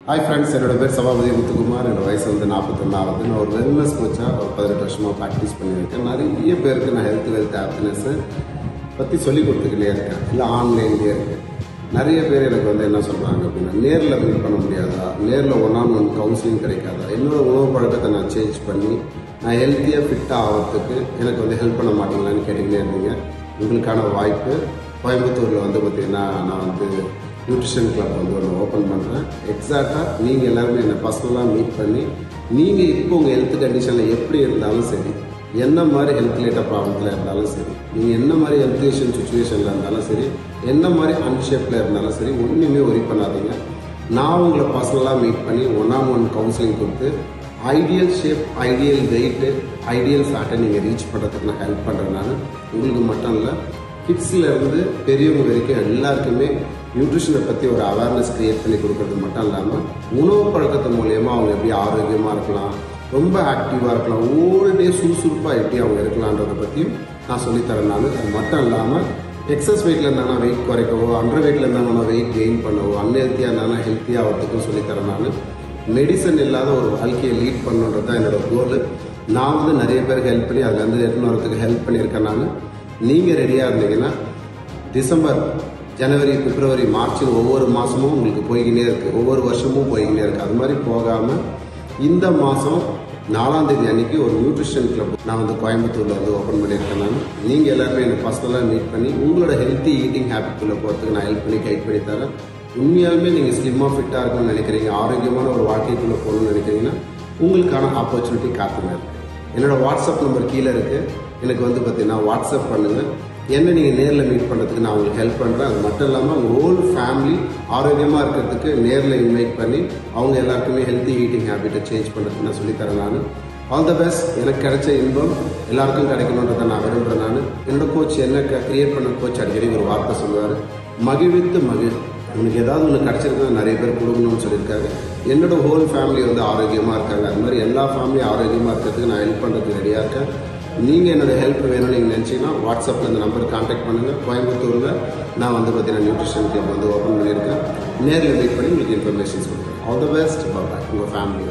Hi friends, என்னோட பேர் சபாபதி முத்துக்குமார். என்னோட வயசு வந்து 41. நான் ஒரு வெல்னஸ் கோச்சாக ஒரு 18 வருஷமாக ப்ராக்டிஸ் பண்ணியிருக்கேன். நிறைய பேருக்கு நான் ஹெல்த் ஹாப்பினஸ்ஸு பற்றி சொல்லிக் கொடுத்துக்கிட்டே இருக்கேன். இல்லை ஆன்லைன்லேயே இருக்கேன். நிறைய பேர் எனக்கு வந்து என்ன சொல்கிறாங்க அப்படின்னா, நேரில் மீட் பண்ண முடியாதா, நேரில் ஒன் கவுன்சிலிங் கிடைக்காதா, என்னோட உணவு பழக்கத்தை நான் சேஞ்ச் பண்ணி நான் ஹெல்த்தியாக ஃபிட்டாக ஆகிறதுக்கு எனக்கு வந்து ஹெல்ப் பண்ண மாட்டீங்களான்னு கேட்டுக்கிட்டே இருந்தீங்க. உங்களுக்கான வாய்ப்பு கோயம்புத்தூரில் வந்து பார்த்திங்கன்னா நான் வந்து நியூட்ரிஷன் கிளப் வந்து ஒன்று ஓப்பன் பண்ணுறேன். எக்ஸாக்டாக நீங்கள் எல்லாருமே என்னை பர்சனலாக மீட் பண்ணி நீங்கள் இப்போ உங்கள் ஹெல்த் கண்டிஷனில் எப்படி இருந்தாலும் சரி, என்ன மாதிரி ஹெல்த் ரிலேட்டட் ப்ராப்ளத்தில் இருந்தாலும் சரி, நீங்கள் என்ன மாதிரி ஹெல்த் சுச்சுவேஷனில் இருந்தாலும் சரி, என்ன மாதிரி அன்ஷேப்பில் இருந்தாலும் சரி, ஒன்றுமே ஒரி பண்ணாதீங்க. நான் உங்களை பர்சனலாக மீட் பண்ணி ஒன் கவுன்சிலிங் கொடுத்து ideal shape, ideal weight, ideal ஃபேட்டை நீங்கள் ரீச் பண்ணுறதுக்கு நான் ஹெல்ப் பண்ணுறேன். நான் உங்களுக்கு மட்டும் இல்லை, கிட்ஸ்லேருந்து பெரியவங்க வரைக்கும் எல்லாருக்குமே நியூட்ரிஷனை பற்றி ஒரு அவேர்னஸ் க்ரியேட் பண்ணி கொடுக்கறது மட்டும் இல்லாமல் உணவு பழக்கத்து மூலயமா அவங்க எப்படி ஆரோக்கியமாக இருக்கலாம், ரொம்ப ஆக்டிவாக இருக்கலாம், ஒவ்வொரு டே சுறுசுறுப்பாக எப்படி அவங்க இருக்கலான்றதை பற்றியும் நான் சொல்லித்தரேன். நான் அது மட்டும் இல்லாமல் எக்ஸஸ் வெயிட்டில் இருந்தாங்கன்னா வெயிட் குறைக்கவோ, அண்டர் வெயிட்டில் இருந்தாங்கன்னா வெயிட் கெயின் பண்ணவோ, அன்ஹெல்த்தியாக இருந்தாங்கன்னா ஹெல்த்தியாக ஆகிறதுக்கும் சொல்லித்தரேன். நான் மெடிசன் இல்லாத ஒரு வாழ்க்கையை லீட் பண்ணுன்றது தான் என்னோடய கோல். நான் வந்து நிறைய பேருக்கு ஹெல்ப் பண்ணி அதில் வந்து எட்டுனோரத்துக்கு ஹெல்ப் பண்ணியிருக்கேன். நான் நீங்கள் ரெடியாக இருந்தீங்கன்னா டிசம்பர், ஜனவரி, பிப்ரவரி, மார்ச் ஒவ்வொரு மாதமும் உங்களுக்கு போய்கினே இருக்குது, ஒவ்வொரு வருஷமும் போய்கினே இருக்குது. அது மாதிரி போகாமல் இந்த மாதம் 4ஆம் தேதி அன்றைக்கி ஒரு நியூட்ரிஷன் கிளப் நான் வந்து கோயம்புத்தூரில் வந்து ஓப்பன் பண்ணியிருக்கேன். நான் நீங்கள் எல்லாருமே என்னை பர்சனலாக மீட் பண்ணி உங்களோட ஹெல்த்தி ஈட்டிங் ஹேபிட்குள்ளே போகிறதுக்கு நான் ஹெல்ப் பண்ணி கைட் பண்ணி தரேன். உண்மையாலுமே நீங்கள் ஸ்லிம்மாக ஃபிட்டாக இருக்கணும்னு நினைக்கிறீங்க, ஆரோக்கியமான ஒரு வாழ்க்கைக்குள்ளே போகணும்னு நினைக்கிறீங்கன்னா உங்களுக்கான ஆப்பர்ச்சுனிட்டி காத்துங்க இருக்குது. என்னோடய வாட்ஸ்அப் நம்பர் கீழே இருக்குது. எனக்கு வந்து பார்த்தீங்கன்னா வாட்ஸ்அப் பண்ணுங்கள். என்ன நீங்கள் நேரில் மீட் பண்ணுறதுக்கு நான் உங்களுக்கு ஹெல்ப் பண்ணுறேன். அது மட்டும் இல்லாமல் உங்கள் ஹோல் ஃபேமிலி ஆரோக்கியமாக இருக்கிறதுக்கு நேரில் இன்வைட் பண்ணி அவங்க எல்லாருக்குமே ஹெல்த்தி ஈட்டிங் ஹேபிட்டை சேஞ்ச் பண்ணுறதுக்கு நான் சொல்லித்தரேன். நான் ஆல் த பெஸ்ட். எனக்கு கிடைச்ச இன்பம் எல்லாருக்கும் கிடைக்கணுன்றதை நான் விரும்புகிறேன். நான் என்னோடய கோச் என்ன கிரியேட் பண்ண கோச் அடிக்கடி ஒரு வார்த்தை சொல்லுவார், மகிழ்வித்து மகிழ். உங்களுக்கு ஏதாவது ஒன்று கிடச்சிருந்தா நிறைய பேர் கொடுக்கணும்னு சொல்லியிருக்காங்க. என்னோடய ஹோல் ஃபேமிலி வந்து ஆரோக்கியமாக இருக்காங்க. அது மாதிரி எல்லா ஃபேமிலியும் ஆரோக்கியமாக இருக்கிறதுக்கு நான் ஹெல்ப் பண்ணுறதுக்கு ரெடியாக இருக்கேன். நீங்கள் என்னோடய ஹெல்ப் வேணும்னு நீங்கள் நினச்சிங்கன்னா வாட்ஸ்அப்பில் இந்த நம்பருக்கு கான்டாக்ட் பண்ணுங்கள். கோயம்புத்தூரில் நான் வந்து பார்த்தீங்கன்னா நியூட்ரிஷன் கிளப் வந்து ஓப்பன் பண்ணியிருக்கேன். நேரில் மீட் பண்ணி உங்களுக்கு இன்ஃபர்மேஷன்ஸ் கொடுக்குறேன். All the best. பாய். உங்கள் ஃபேமிலி.